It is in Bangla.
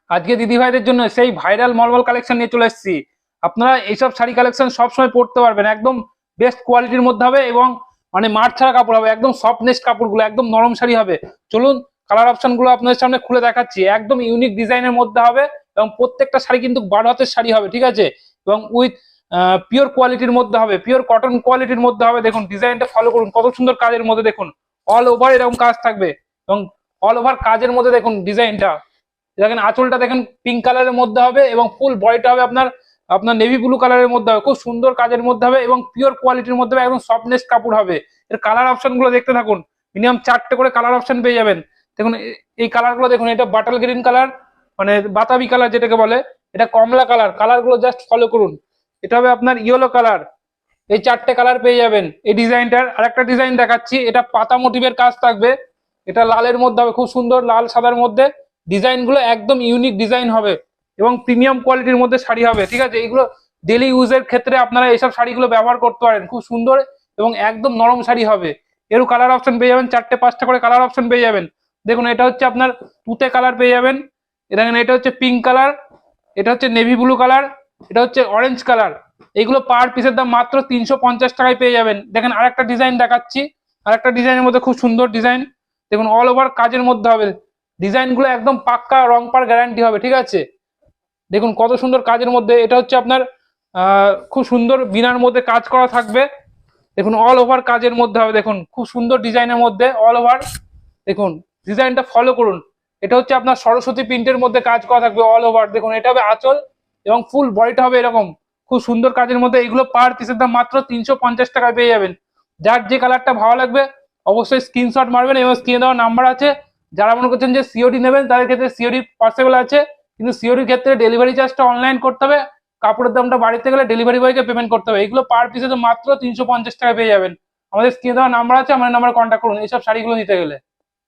আজকে দিদি ভাইদের জন্য সেই ভাইরাল মলমল কালেকশন নিয়ে চলে এসেছি। আপনারা এইসব শাড়ি কালেকশন সবসময় পরতে পারবেন, একদম বেস্ট কোয়ালিটির মধ্যে হবে এবং মানে মার ছাড়া কাপড় হবে, একদম সফটনেস কাপড়গুলো, একদম নরম শাড়ি হবে। চলুন কালার অপশন গুলো আপনাদের সামনে খুলে দেখাচ্ছি। একদম ইউনিক ডিজাইনের মধ্যে হবে এবং প্রত্যেকটা শাড়ি কিন্তু 12 হাতের শাড়ি হবে, ঠিক আছে? এবং উইথ পিওর কোয়ালিটির মধ্যে হবে, পিওর কটন কোয়ালিটির মধ্যে হবে। দেখুন ডিজাইনটা ফলো করুন, কত সুন্দর কাজের মধ্যে দেখুন, অল ওভার এরকম কাজ থাকবে এবং অল ওভার কাজের মধ্যে দেখুন ডিজাইনটা। দেখেন আঁচলটা দেখেন পিঙ্ক কালারের মধ্যে হবে এবং ফুল বডিটা হবে আপনার আপনার নেভি ব্লু কালারের মধ্যে হবে, খুব সুন্দর কাজের মধ্যে হবে এবং পিওর কোয়ালিটির মধ্যে হবে, একদম সফটনেস কাপড় হবে। এর কালার অপশন গুলো দেখতে থাকুন, মিনিমাম 4টে করে কালার অপশন পেয়ে যাবেন। দেখুন এই কালার গুলো দেখুন, এটা বাটাল গ্রিন কালার, মানে বাতাবি কালার যেটাকে বলে, এটা কমলা কালার। কালার গুলো জাস্ট ফলো করুন। এটা হবে আপনার ইয়েলো কালার। এই 4টে কালার পেয়ে যাবেন এই ডিজাইনটার। আরেকটা ডিজাইন দেখাচ্ছি, এটা পাতা মোটিভের কাজ থাকবে, এটা লালের মধ্যে হবে, খুব সুন্দর লাল সাদার মধ্যে। ডিজাইন গুলো একদম ইউনিক ডিজাইন হবে এবং প্রিমিয়াম কোয়ালিটির মধ্যে শাড়ি হবে, ঠিক আছে? এইগুলো ডেলি ইউজের ক্ষেত্রে আপনারা এইসব শাড়িগুলো ব্যবহার করতে পারেন, খুব সুন্দর এবং একদম নরম শাড়ি হবে। এরও কালার অপশন পেয়ে যাবেন, 4টে 5টা করে কালার অপশন পেয়ে যাবেন। দেখুন এটা হচ্ছে আপনার তুতে কালার পেয়ে যাবেন, দেখেন এটা হচ্ছে পিঙ্ক কালার, এটা হচ্ছে নেভি ব্লু কালার, এটা হচ্ছে অরেঞ্জ কালার। এইগুলো পার পিসের দাম মাত্র 350 টাকায় পেয়ে যাবেন। দেখেন আরেকটা ডিজাইন দেখাচ্ছি, আরেকটা ডিজাইনের মধ্যে খুব সুন্দর ডিজাইন। দেখুন অল ওভার কাজের মধ্যে হবে, ডিজাইন গুলো একদম পাক্কা রং পার গ্যারান্টি হবে, ঠিক আছে? দেখুন কত সুন্দর কাজের মধ্যে। এটা হচ্ছে আপনার খুব সুন্দর বিনার মধ্যে কাজ করা থাকবে। দেখুন অল ওভার কাজের মধ্যে হবে, দেখুন খুব সুন্দর ডিজাইনের মধ্যে অল ওভার। দেখুন ডিজাইনটা ফলো করুন। এটা হচ্ছে আপনার সরস্বতী প্রিন্টের মধ্যে কাজ করা থাকবে অল ওভার। দেখুন এটা হবে আঁচল এবং ফুল বডিটা হবে এরকম খুব সুন্দর কাজের মধ্যে। এগুলো পার পিসের দাম মাত্র 350 টাকায় পেয়ে যাবেন। যার যে কালারটা ভালো লাগবে অবশ্যই স্ক্রিনশট মারবেন এবং স্ক্রিনে দেওয়া নাম্বার আছে। যারা মনে করছেন যে সিওডি নেবেন তাদের ক্ষেত্রে সিওডি পসিবল আছে, কিন্তু সিওডির ক্ষেত্রে ডেলিভারি চার্জটা অনলাইন করতে হবে, কাপড়ের দামটা বাড়িতে গেলে ডেলিভারি বয়কে পেমেন্ট করতে হবে। এগুলো পার পিসে তো মাত্র 350 টাকায় পেয়ে যাবেন। আমাদের স্ক্রিনে দেওয়া নাম্বার আছে, আমাদের নাম্বারে কন্ট্যাক্ট করুন এইসব শাড়িগুলো নিতে গেলে।